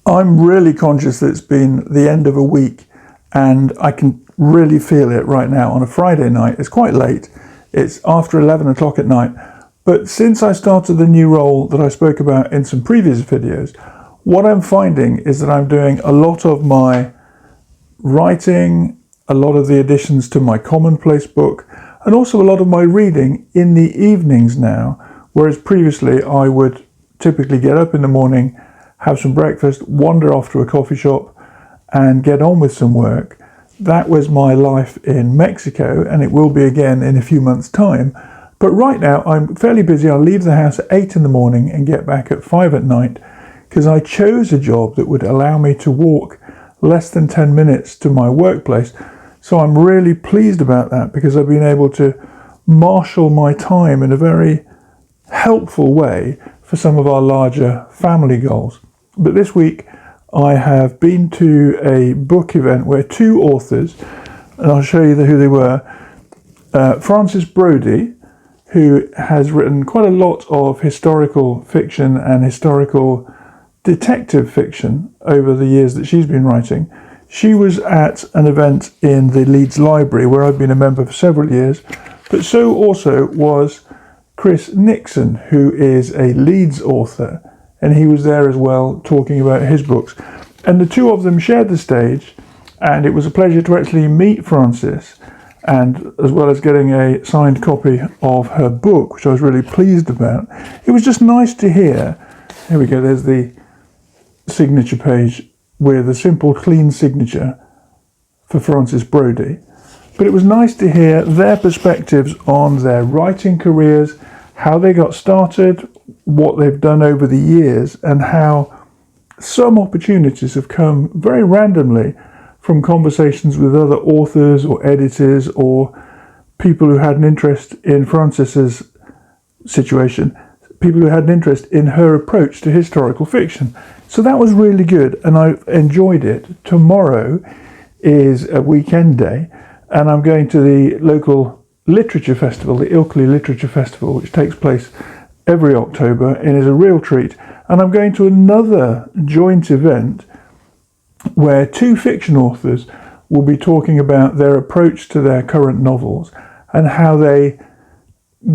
I'm really conscious that it's been the end of a week, and I can really feel it right now on a Friday night. It's quite late. It's after 11 o'clock at night. But since I started the new role that I spoke about in some previous videos, what I'm finding is that I'm doing a lot of my writing, a lot of the additions to my commonplace book, and also a lot of my reading in the evenings now, whereas previously I would typically get up in the morning, have some breakfast, wander off to a coffee shop and get on with some work. That was my life in Mexico, and it will be again in a few months' time. But right now I'm fairly busy. I'll leave the house at 8 in the morning and get back at 5 at night, because I chose a job that would allow me to walk less than 10 minutes to my workplace. So I'm really pleased about that, because I've been able to marshal my time in a very helpful way for some of our larger family goals. But this week I have been to a book event where two authors, and I'll show you who they were, Frances Brody, who has written quite a lot of historical fiction and historical detective fiction over the years that she's been writing. She was at an event in the Leeds Library where I've been a member for several years, but so also was Chris Nixon, who is a Leeds author, and he was there as well talking about his books. And the two of them shared the stage, and it was a pleasure to actually meet Frances, and as well as getting a signed copy of her book, which I was really pleased about. It was just nice to hear. Here we go, there's the signature page with a simple, clean signature for Frances Brody. But it was nice to hear their perspectives on their writing careers, how they got started, what they've done over the years, and how some opportunities have come very randomly from conversations with other authors or editors or people who had an interest in Frances's situation, people who had an interest in her approach to historical fiction. So that was really good, and I enjoyed it. Tomorrow is a weekend day, and I'm going to the local literature festival, the Ilkley Literature Festival, which takes place every October and is a real treat. And I'm going to another joint event where two fiction authors will be talking about their approach to their current novels and how they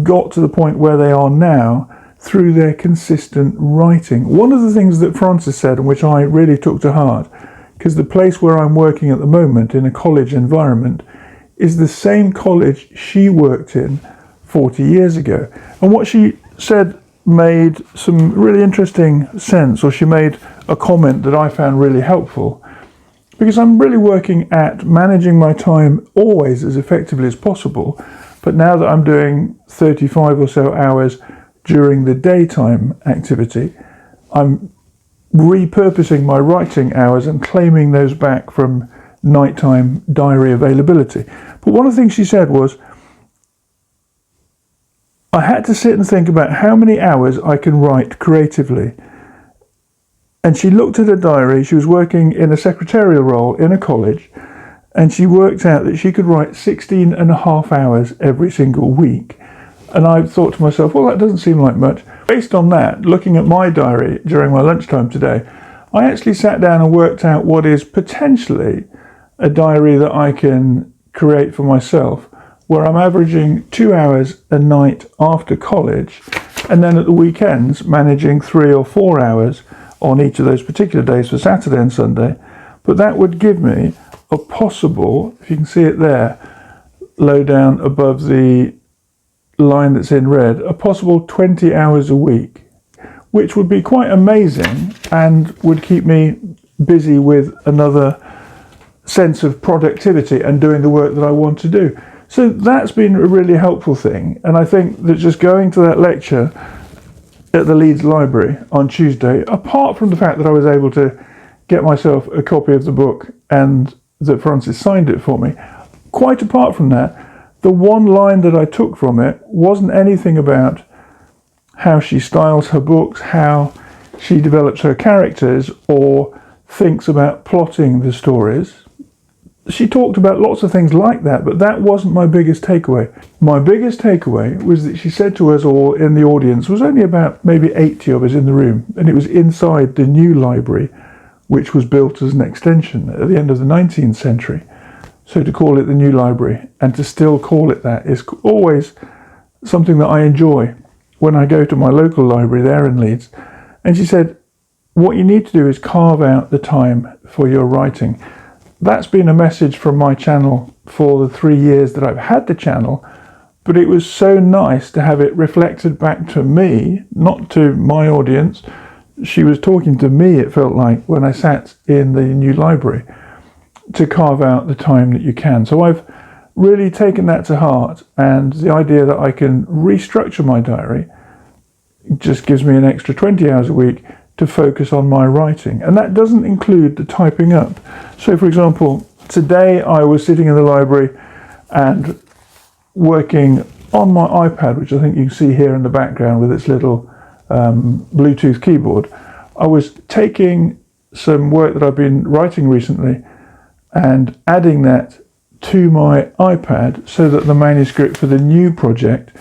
got to the point where they are now through their consistent writing. One of the things that Frances said, and which I really took to heart, because the place where I'm working at the moment in a college environment is the same college she worked in 40 years ago. And what she said made some really interesting sense, or she made a comment that I found really helpful, because I'm really working at managing my time always as effectively as possible. But now that I'm doing 35 or so hours during the daytime activity, I'm repurposing my writing hours and claiming those back from nighttime diary availability. But one of the things she said was, I had to sit and think about how many hours I can write creatively. And she looked at her diary. She was working in a secretarial role in a college, and she worked out that she could write 16 and a half hours every single week. And I thought to myself, well, that doesn't seem like much. Based on that, looking at my diary during my lunchtime today, I actually sat down and worked out what is potentially a diary that I can create for myself, where I'm averaging 2 hours a night after college, and then at the weekends managing 3 or 4 hours on each of those particular days for Saturday and Sunday. But that would give me a possible, if you can see it there, low down above the line that's in red, a possible 20 hours a week, which would be quite amazing and would keep me busy with another sense of productivity and doing the work that I want to do. So that's been a really helpful thing. And I think that just going to that lecture at the Leeds Library on Tuesday, apart from the fact that I was able to get myself a copy of the book and that Frances signed it for me, quite apart from that, the one line that I took from it wasn't anything about how she styles her books, how she develops her characters, or thinks about plotting the stories. She talked about lots of things like that, but that wasn't my biggest takeaway. My biggest takeaway was that she said to us all in the audience, was only about maybe 80 of us in the room, and it was inside the new library, which was built as an extension at the end of the 19th century. So to call it the new library, and to still call it that, is always something that I enjoy when I go to my local library there in Leeds. And she said, what you need to do is carve out the time for your writing. That's been a message from my channel for the 3 years that I've had the channel, but it was so nice to have it reflected back to me, not to my audience. She was talking to me, it felt like, when I sat in the new library, to carve out the time that you can. So I've really taken that to heart, and the idea that I can restructure my diary just gives me an extra 20 hours a week to focus on my writing. And that doesn't include the typing up. So for example, today I was sitting in the library and working on my iPad, which I think you can see here in the background with its little Bluetooth keyboard. I was taking some work that I've been writing recently and adding that to my iPad so that the manuscript for the new project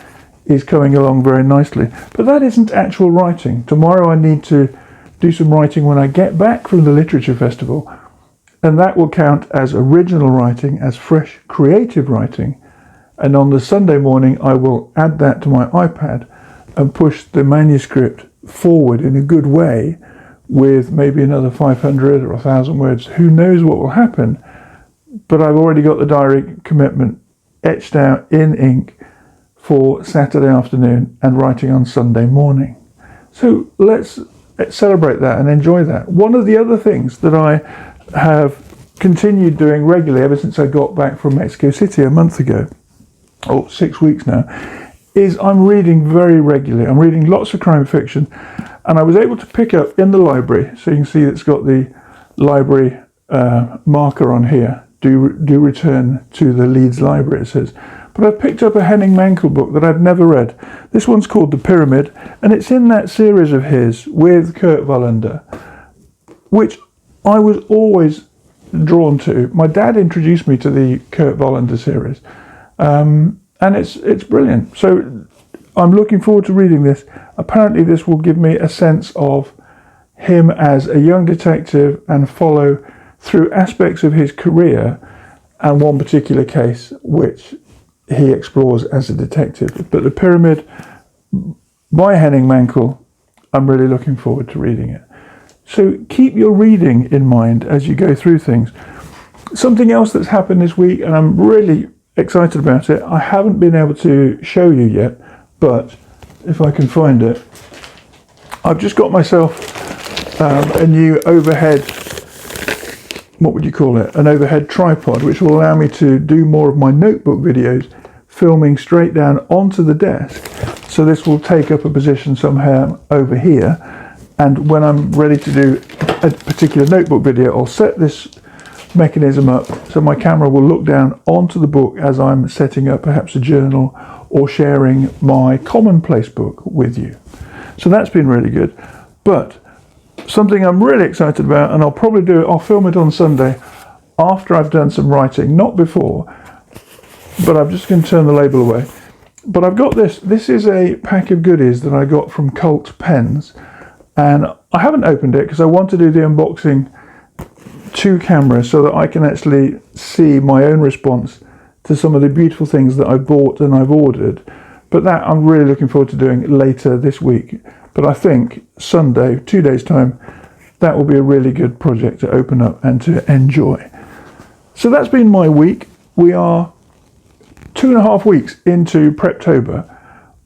is coming along very nicely. But that isn't actual writing. Tomorrow I need to do some writing when I get back from the Literature Festival, and that will count as original writing, as fresh creative writing. And on the Sunday morning I will add that to my iPad and push the manuscript forward in a good way with maybe another 500 or 1,000 words. Who knows what will happen, but I've already got the diary commitment etched out in ink for Saturday afternoon and writing on Sunday morning. So let's celebrate that and enjoy that. One of the other things that I have continued doing regularly ever since I got back from Mexico City a month ago, or 6 weeks now, is I'm reading very regularly. I'm reading lots of crime fiction, and I was able to pick up in the library, so you can see it's got the library marker on here, do return to the Leeds Library, it says. But I picked up a Henning Mankell book that I'd never read. This one's called The Pyramid, and it's in that series of his with Kurt Wallender, which I was always drawn to. My dad introduced me to the Kurt Wallender series, and it's brilliant. So I'm looking forward to reading this. Apparently this will give me a sense of him as a young detective and follow through aspects of his career and one particular case which he explores as a detective. But The Pyramid by Henning Mankell, I'm really looking forward to reading it. So keep your reading in mind as you go through things. Something else that's happened this week, and I'm really excited about it, I haven't been able to show you yet, but if I can find it, I've just got myself a new overhead, what would you call it, an overhead tripod, which will allow me to do more of my notebook videos, filming straight down onto the desk. So this will take up a position somewhere over here, and when I'm ready to do a particular notebook video, I'll set this mechanism up so my camera will look down onto the book as I'm setting up perhaps a journal or sharing my commonplace book with you. So that's been really good. But something I'm really excited about, and I'll probably do it, I'll film it on Sunday after I've done some writing, not before, but I'm just going to turn the label away. But I've got this is a pack of goodies that I got from Cult Pens, and I haven't opened it because I want to do the unboxing to camera so that I can actually see my own response to some of the beautiful things that I've bought and I've ordered. But that I'm really looking forward to doing later this week. But I think Sunday, 2 days time, that will be a really good project to open up and to enjoy. So that's been my week. We are 2.5 weeks into Preptober.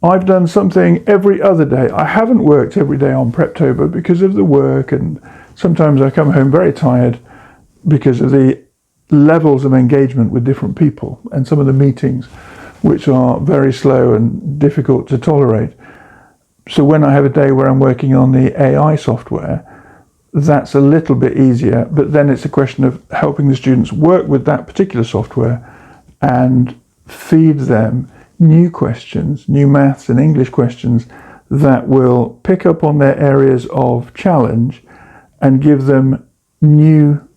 I've done something every other day. I haven't worked every day on Preptober because of the work, and sometimes I come home very tired because of the levels of engagement with different people and some of the meetings which are very slow and difficult to tolerate. So when I have a day where I'm working on the AI software, that's a little bit easier, but then it's a question of helping the students work with that particular software and feed them new questions, new maths and English questions that will pick up on their areas of challenge and give them new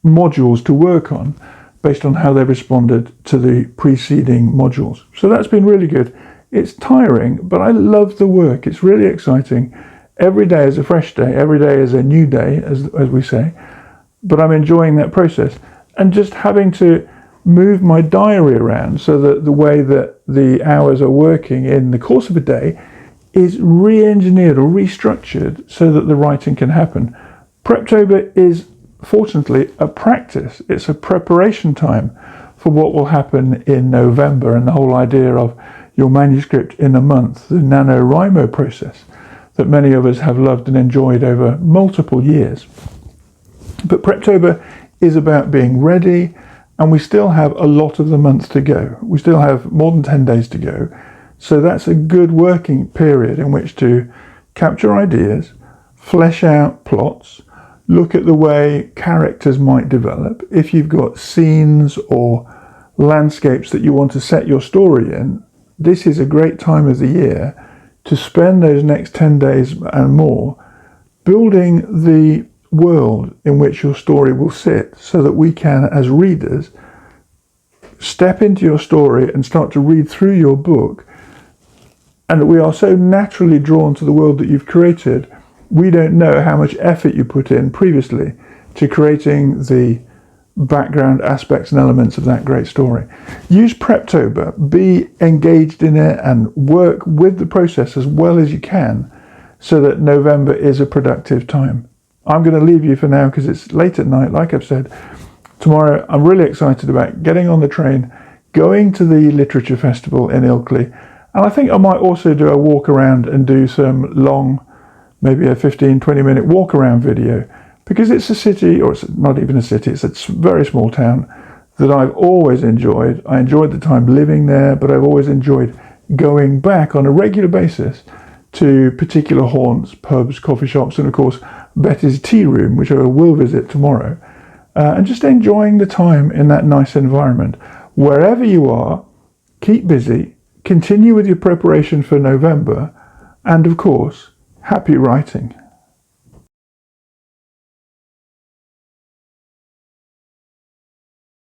modules to work on based on how they responded to the preceding modules. So that's been really good. It's tiring, but I love the work. It's really exciting. every day is a fresh day, every day is a new day, as we say, but I'm enjoying that process. And just having to move my diary around so that the way that the hours are working in the course of a day is re-engineered or restructured so that the writing can happen. Preptober is, fortunately, a practice. It's a preparation time for what will happen in November, and the whole idea of your manuscript in a month, the NaNoWriMo process that many of us have loved and enjoyed over multiple years. But Preptober is about being ready, and we still have a lot of the month to go. We still have more than 10 days to go. So that's a good working period in which to capture ideas, flesh out plots, look at the way characters might develop. If you've got scenes or landscapes that you want to set your story in, this is a great time of the year to spend those next 10 days and more building the world in which your story will sit, so that we can, as readers, step into your story and start to read through your book, and we are so naturally drawn to the world that you've created. We don't know how much effort you put in previously to creating the background aspects and elements of that great story. Use Preptober, be engaged in it, and work with the process as well as you can so that November is a productive time. I'm going to leave you for now because it's late at night, like I've said. Tomorrow I'm really excited about getting on the train, going to the Literature Festival in Ilkley, and I think I might also do a walk around and do some long, maybe a 15-20 minute walk around video, because it's a city, or it's not even a city, it's a very small town that I've always enjoyed. I enjoyed the time living there, but I've always enjoyed going back on a regular basis to particular haunts, pubs, coffee shops, and of course Betty's Tea Room, which I will visit tomorrow, and just enjoying the time in that nice environment. Wherever you are, keep busy, continue with your preparation for November, and of course, happy writing.